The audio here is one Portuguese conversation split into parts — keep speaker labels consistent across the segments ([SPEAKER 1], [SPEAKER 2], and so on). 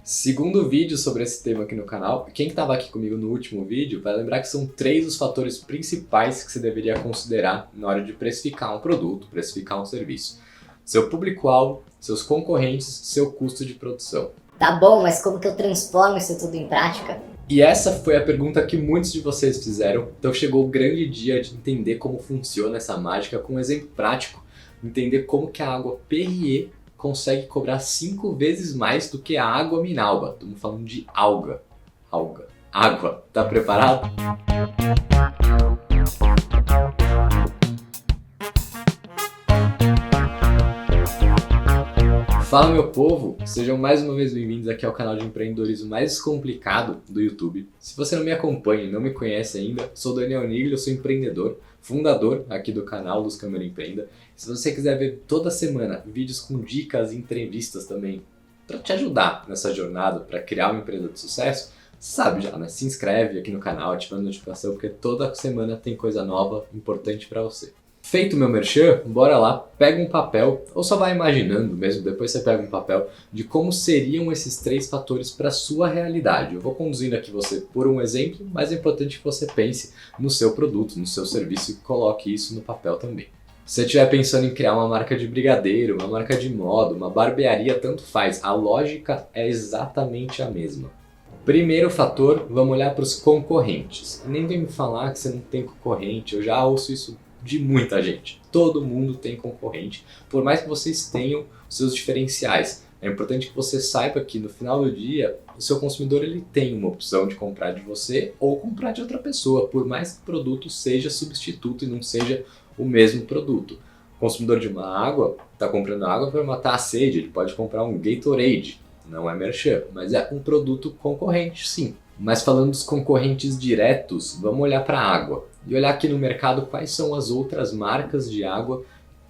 [SPEAKER 1] Segundo vídeo sobre esse tema aqui no canal, quem estava aqui comigo no último vídeo vai lembrar que são 3 os fatores principais que você deveria considerar na hora de precificar um produto, precificar um serviço. Seu público-alvo, seus concorrentes, seu custo de produção.
[SPEAKER 2] Tá bom, mas como que eu transformo isso tudo em prática?
[SPEAKER 1] E essa foi a pergunta que muitos de vocês fizeram, então chegou o grande dia de entender como funciona essa mágica com um exemplo prático, entender como que a água Perrier consegue cobrar 5 vezes mais do que a água Minalba. Estamos falando de alga. Água. Tá preparado? Fala, meu povo! Sejam mais uma vez bem-vindos aqui ao canal de empreendedorismo mais descomplicado do YouTube. Se você não me acompanha e não me conhece ainda, sou Daniel Nigli, eu sou empreendedor, fundador aqui do canal Luz Câmara Empreenda. Se você quiser ver toda semana vídeos com dicas e entrevistas também para te ajudar nessa jornada para criar uma empresa de sucesso, sabe já, né? Se inscreve aqui no canal, ativando a notificação, porque toda semana tem coisa nova, importante para você. Feito meu merchan, bora lá, pega um papel, ou só vai imaginando mesmo, depois você pega um papel, de como seriam esses 3 fatores para a sua realidade. Eu vou conduzindo aqui você por um exemplo, mas é importante que você pense no seu produto, no seu serviço e coloque isso no papel também. Se você estiver pensando em criar uma marca de brigadeiro, uma marca de moda, uma barbearia, tanto faz, a lógica é exatamente a mesma. Primeiro fator, vamos olhar para os concorrentes. Nem vem me falar que você não tem concorrente, eu já ouço isso de muita gente. Todo mundo tem concorrente, por mais que vocês tenham seus diferenciais. É importante que você saiba que no final do dia, o seu consumidor ele tem uma opção de comprar de você ou comprar de outra pessoa, por mais que o produto seja substituto e não seja o mesmo produto. O consumidor de uma água está comprando água para matar a sede, ele pode comprar um Gatorade, não é merchan, mas é um produto concorrente, sim. Mas falando dos concorrentes diretos, vamos olhar para a água e olhar aqui no mercado quais são as outras marcas de água,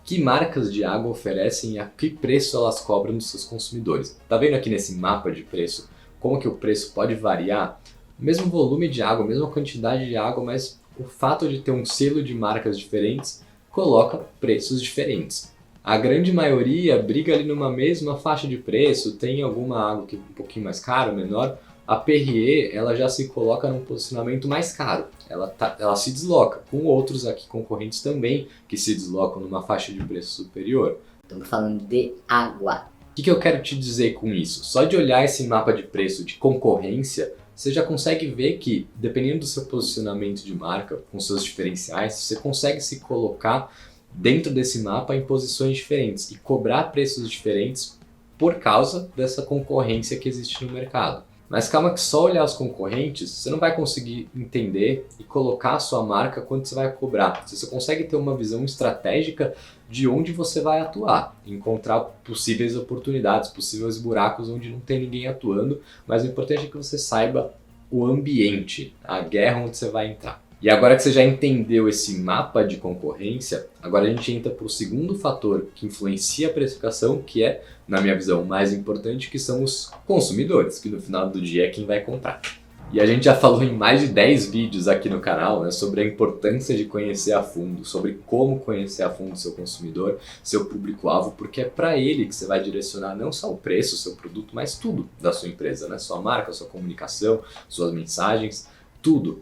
[SPEAKER 1] que marcas de água oferecem e a que preço elas cobram dos seus consumidores. Tá vendo aqui nesse mapa de preço como que o preço pode variar? O mesmo volume de água, a mesma quantidade de água, mas o fato de ter um selo de marcas diferentes coloca preços diferentes. A grande maioria briga ali numa mesma faixa de preço, tem alguma água que é um pouquinho mais cara, menor. A Perrier, ela já se coloca num posicionamento mais caro, ela se desloca, com outros aqui concorrentes também que se deslocam numa faixa de preço superior.
[SPEAKER 2] Estamos falando de água.
[SPEAKER 1] O que eu quero te dizer com isso? Só de olhar esse mapa de preço de concorrência, você já consegue ver que, dependendo do seu posicionamento de marca, com seus diferenciais, você consegue se colocar dentro desse mapa em posições diferentes e cobrar preços diferentes por causa dessa concorrência que existe no mercado. Mas calma que só olhar os concorrentes, você não vai conseguir entender e colocar a sua marca quanto você vai cobrar. Você consegue ter uma visão estratégica de onde você vai atuar, encontrar possíveis oportunidades, possíveis buracos onde não tem ninguém atuando, mas o importante é que você saiba o ambiente, a guerra onde você vai entrar. E agora que você já entendeu esse mapa de concorrência, agora a gente entra para o segundo fator que influencia a precificação, que é, na minha visão, o mais importante, que são os consumidores, que no final do dia é quem vai comprar. E a gente já falou em mais de 10 vídeos aqui no canal, né, sobre a importância de conhecer a fundo, sobre como conhecer a fundo o seu consumidor, seu público-alvo, porque é para ele que você vai direcionar não só o preço, o seu produto, mas tudo da sua empresa, né? Sua marca, sua comunicação, suas mensagens. Tudo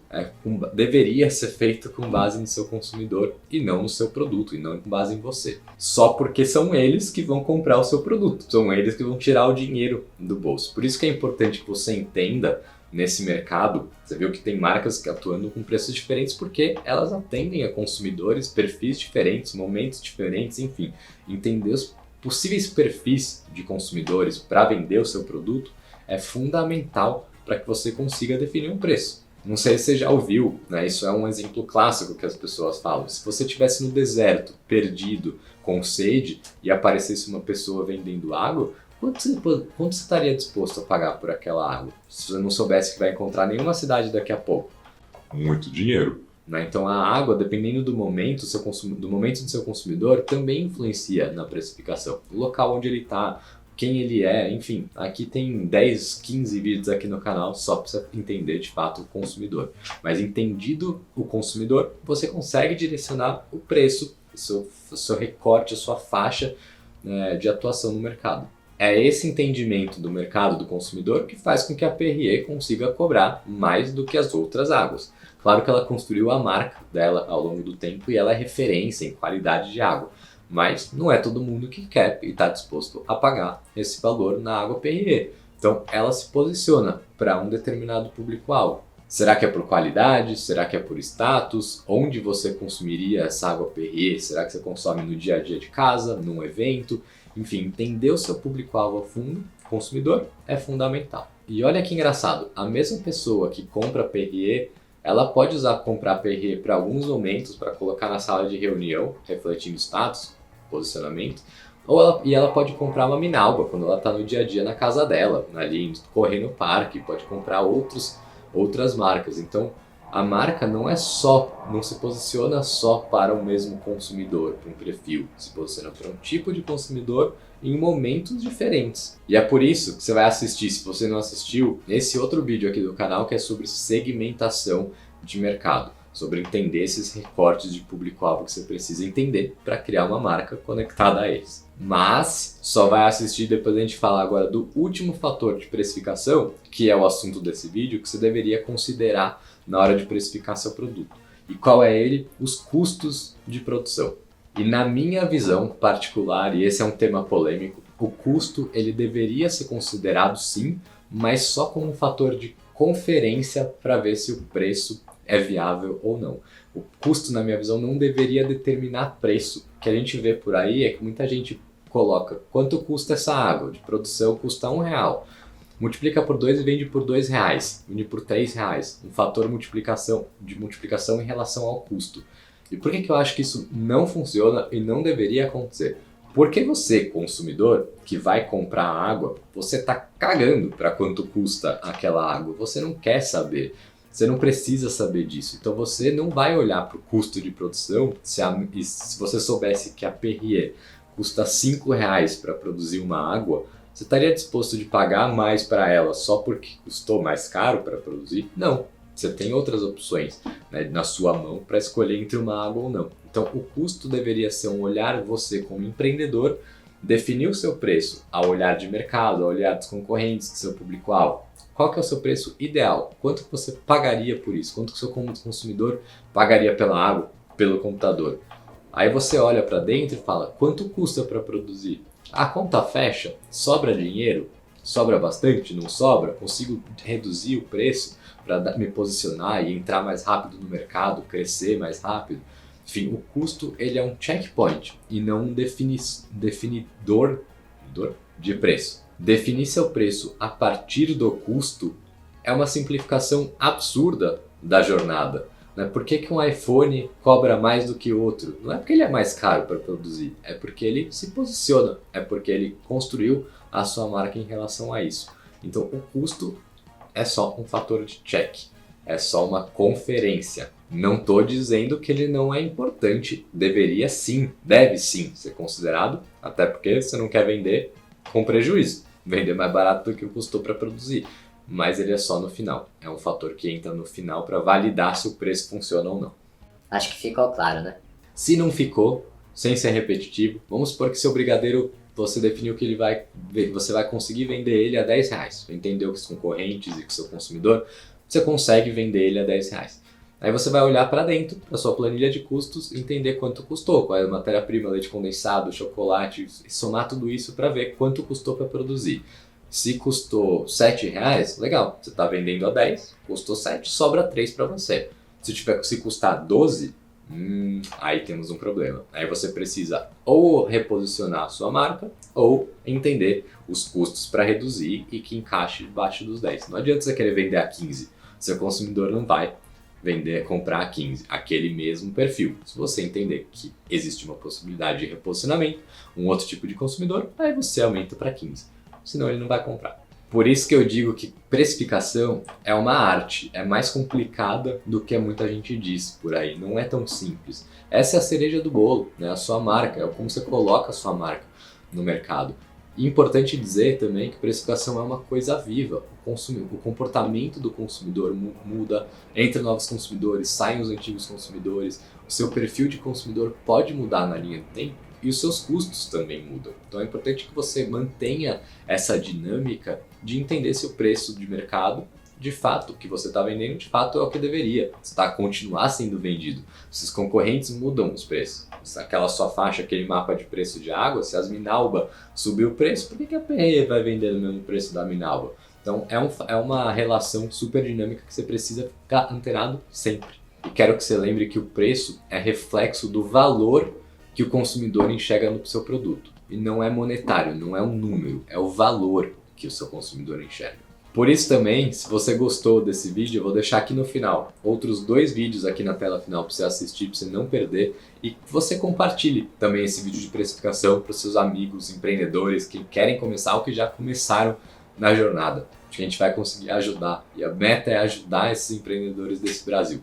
[SPEAKER 1] deveria ser feito com base no seu consumidor e não no seu produto, e não com base em você. Só porque são eles que vão comprar o seu produto, são eles que vão tirar o dinheiro do bolso. Por isso que é importante que você entenda nesse mercado, você viu que tem marcas que atuando com preços diferentes porque elas atendem a consumidores, perfis diferentes, momentos diferentes, enfim. Entender os possíveis perfis de consumidores para vender o seu produto é fundamental para que você consiga definir um preço. Não sei se você já ouviu, né? Isso é um exemplo clássico que as pessoas falam. Se você estivesse no deserto, perdido, com sede, e aparecesse uma pessoa vendendo água, quanto você estaria disposto a pagar por aquela água? Se você não soubesse que vai encontrar nenhuma cidade daqui a pouco.
[SPEAKER 3] Muito dinheiro.
[SPEAKER 1] Né? Então a água, dependendo do momento, do momento do seu consumidor, também influencia na precificação. O local onde ele está, quem ele é, enfim, aqui tem 10, 15 vídeos aqui no canal só para você entender de fato o consumidor. Mas entendido o consumidor, você consegue direcionar o preço, o seu recorte, a sua faixa de atuação no mercado. É esse entendimento do mercado do consumidor que faz com que a Perrier consiga cobrar mais do que as outras águas. Claro que ela construiu a marca dela ao longo do tempo e ela é referência em qualidade de água, mas não é todo mundo que quer e está disposto a pagar esse valor na água Perrier. Então ela se posiciona para um determinado público-alvo. Será que é por qualidade? Será que é por status? Onde você consumiria essa água Perrier? Será que você consome no dia a dia de casa, num evento? Enfim, entender o seu público-alvo a fundo, consumidor, é fundamental. E olha que engraçado, a mesma pessoa que compra Perrier, ela pode comprar Perrier para alguns momentos, para colocar na sala de reunião, refletindo status, posicionamento, ela pode comprar uma Minalba quando ela está no dia a dia na casa dela, ali correr no parque, pode comprar outras marcas. Então, a marca não se posiciona só para o mesmo consumidor, para um perfil, se posiciona para um tipo de consumidor em momentos diferentes. E é por isso que você vai assistir, se você não assistiu, esse outro vídeo aqui do canal que é sobre segmentação de mercado, sobre entender esses recortes de público-alvo que você precisa entender para criar uma marca conectada a eles. Mas só vai assistir depois a gente falar agora do último fator de precificação, que é o assunto desse vídeo, que você deveria considerar na hora de precificar seu produto. E qual é ele? Os custos de produção. E na minha visão particular, e esse é um tema polêmico, o custo ele deveria ser considerado sim, mas só como um fator de conferência para ver se o preço é viável ou não. O custo, na minha visão, não deveria determinar preço. O que a gente vê por aí é que muita gente coloca quanto custa essa água de produção, custa R$1. Multiplica por 2 e vende por R$2, vende por R$3. Um fator de multiplicação em relação ao custo. E por que eu acho que isso não funciona e não deveria acontecer? Porque você, consumidor, que vai comprar água, você está cagando para quanto custa aquela água. Você não quer saber. Você não precisa saber disso. Então você não vai olhar para o custo de produção. Se você soubesse que a Perrier custa R$5 para produzir uma água, você estaria disposto de pagar mais para ela só porque custou mais caro para produzir? Não. Você tem outras opções, né, na sua mão para escolher entre uma água ou não. Então o custo deveria ser um olhar, você como empreendedor, definir o seu preço ao olhar de mercado, ao olhar dos concorrentes, do seu público-alvo. Qual que é o seu preço ideal? Quanto que você pagaria por isso? Quanto que o seu consumidor pagaria pela água, pelo computador? Aí você olha para dentro e fala, quanto custa para produzir? A conta fecha? Sobra dinheiro? Sobra bastante? Não sobra? Consigo reduzir o preço para me posicionar e entrar mais rápido no mercado, crescer mais rápido? Enfim, o custo ele é um checkpoint e não um definidor de preço. Definir seu preço a partir do custo é uma simplificação absurda da jornada. Né? Por que um iPhone cobra mais do que outro? Não é porque ele é mais caro para produzir, é porque ele se posiciona, é porque ele construiu a sua marca em relação a isso. Então o custo é só um fator de check, é só uma conferência. Não estou dizendo que ele não é importante, deveria sim, deve sim ser considerado, até porque você não quer vender com prejuízo, vender mais barato do que custou para produzir. Mas ele é só no final, é um fator que entra no final para validar se o preço funciona ou não.
[SPEAKER 2] Acho que ficou claro, né?
[SPEAKER 1] Se não ficou, sem ser repetitivo, vamos supor que seu brigadeiro, você definiu que você vai conseguir vender ele a R$10. Entendeu que os concorrentes e que o seu consumidor, você consegue vender ele a R$10. Aí você vai olhar para dentro, para sua planilha de custos, entender quanto custou, qual é a matéria-prima, leite condensado, chocolate, somar tudo isso para ver quanto custou para produzir. Se custou R$7, legal, você está vendendo a 10, custou 7, sobra 3 para você. Se custar 12, aí temos um problema. Aí você precisa ou reposicionar a sua marca ou entender os custos para reduzir e que encaixe debaixo dos 10. Não adianta você querer vender a 15, seu consumidor não vai comprar a 15, aquele mesmo perfil. Se você entender que existe uma possibilidade de reposicionamento, um outro tipo de consumidor, aí você aumenta para 15. Senão ele não vai comprar. Por isso que eu digo que precificação é uma arte, é mais complicada do que muita gente diz por aí, não é tão simples. Essa é a cereja do bolo, né? A sua marca, é como você coloca a sua marca no mercado. E importante dizer também que precificação é uma coisa viva, o comportamento do consumidor muda, entra novos consumidores, saem os antigos consumidores, o seu perfil de consumidor pode mudar na linha do tempo e os seus custos também mudam. Então é importante que você mantenha essa dinâmica de entender se o preço de mercado, de fato, o que você está vendendo, de fato é o que deveria está continuar sendo vendido. Se os concorrentes mudam os preços, se aquela sua faixa, aquele mapa de preço de água, se as Minalba subiu o preço, por que a PRE vai vender no mesmo preço da Minalba? Então é uma relação super dinâmica que você precisa ficar antenado sempre. E quero que você lembre que o preço é reflexo do valor que o consumidor enxerga no seu produto. E não é monetário, não é um número, é o valor que o seu consumidor enxerga. Por isso também, se você gostou desse vídeo, eu vou deixar aqui no final outros 2 vídeos aqui na tela final para você assistir, para você não perder. E que você compartilhe também esse vídeo de precificação para os seus amigos empreendedores que querem começar ou que já começaram na jornada. Acho que a gente vai conseguir ajudar. E a meta é ajudar esses empreendedores desse Brasil.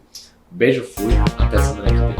[SPEAKER 1] Beijo, fui, até semana que vem.